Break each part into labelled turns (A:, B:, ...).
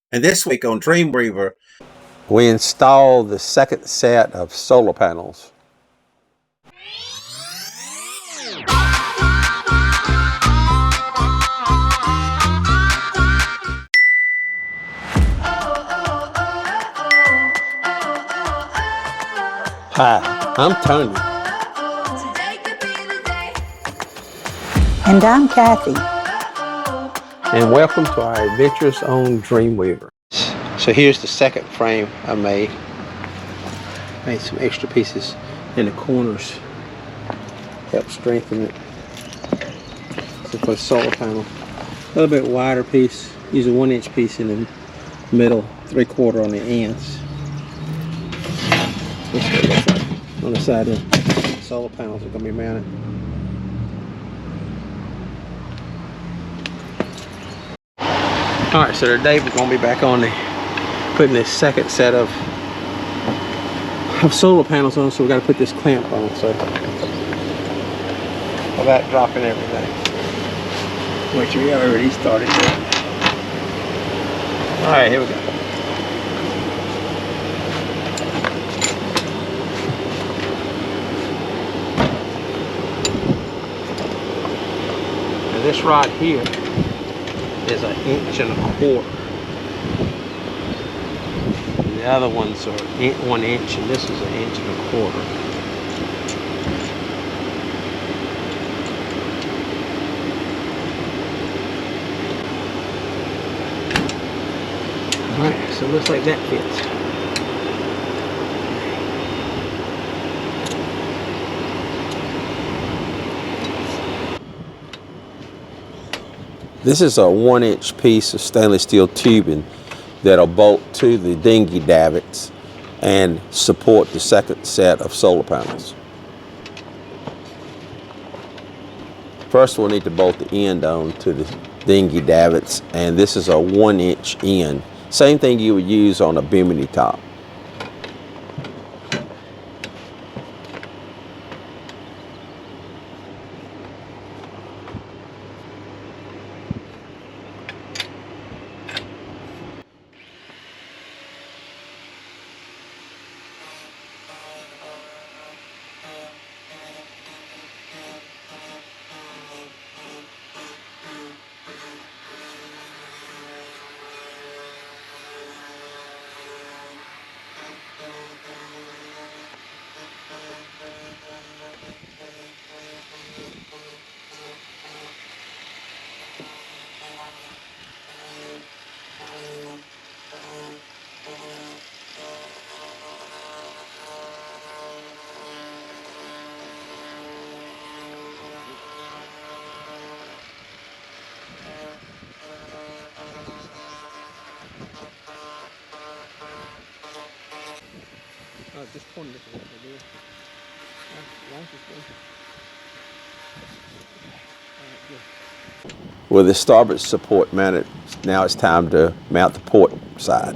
A: And this week on Dreamweaver,
B: we installed the second set of solar panels. Hi, I'm Tony.
C: And I'm Kathy.
B: And welcome to our adventures on Dreamweaver. So here's the second frame I made. Made some extra pieces in the corners. Help strengthen it. So for the solar panel. A little bit wider piece. Use a 1-inch piece in the middle, 3/4 on the ends. That's what it looks like on the side of the solar panels are going to be mounted. Alright, so today we're going to be back on putting this second set of solar panels on, so we got to put this clamp on, so without dropping everything, which we already started doing. Alright, here we go. Now this rod here is 1.25 inches. The other ones are 1 inch, and this is 1.25 inches. Alright, so it looks like that fits. This is a 1-inch piece of stainless steel tubing that'll bolt to the dinghy davits and support the second set of solar panels. First we'll need to bolt the end on to the dinghy davits, and this is a 1-inch end. Same thing you would use on a bimini top. Just point it what they do. With the starboard support mounted, now it's time to mount the port side.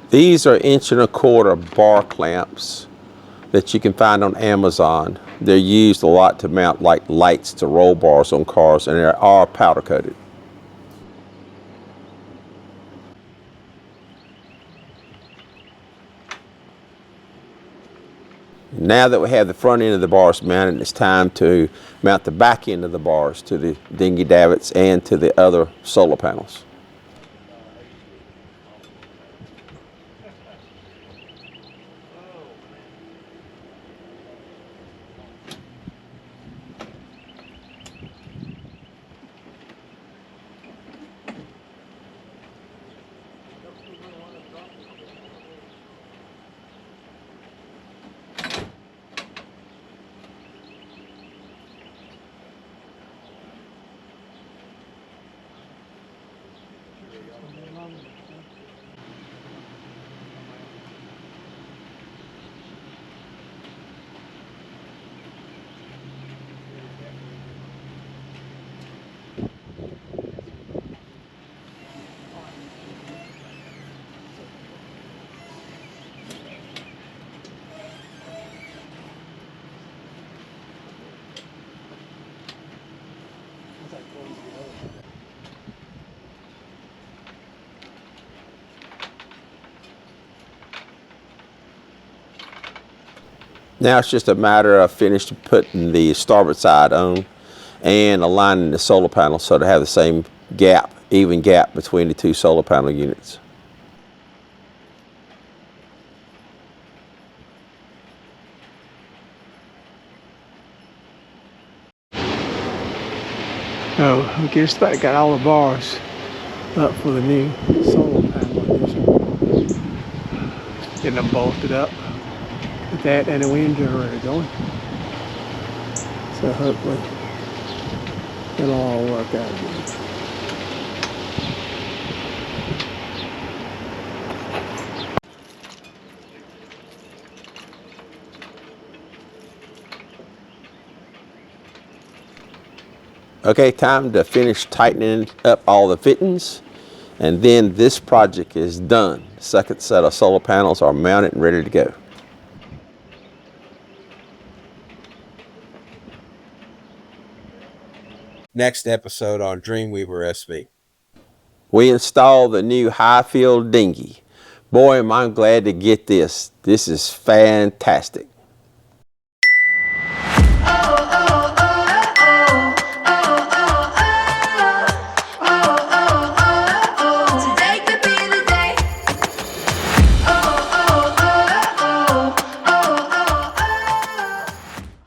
B: These are 1.25-inch bar clamps that you can find on Amazon. They're used a lot to mount like lights to roll bars on cars, and they are powder coated. Now that we have the front end of the bars mounted, it's time to mount the back end of the bars to the dinghy davits and to the other solar panels. Now it's just a matter of finishing putting the starboard side on and aligning the solar panels so to have the same gap, even gap between the two solar panel units. Oh, we just about got all the bars up for the new solar panel addition. Getting them bolted up with that and the wind generator going. So hopefully it'll all work out again. Okay, time to finish tightening up all the fittings, and then this project is done. Second set of solar panels are mounted and ready to go. Next episode on Dreamweaver SV. We installed the new high field dinghy. Boy, am I glad to get this. This is fantastic.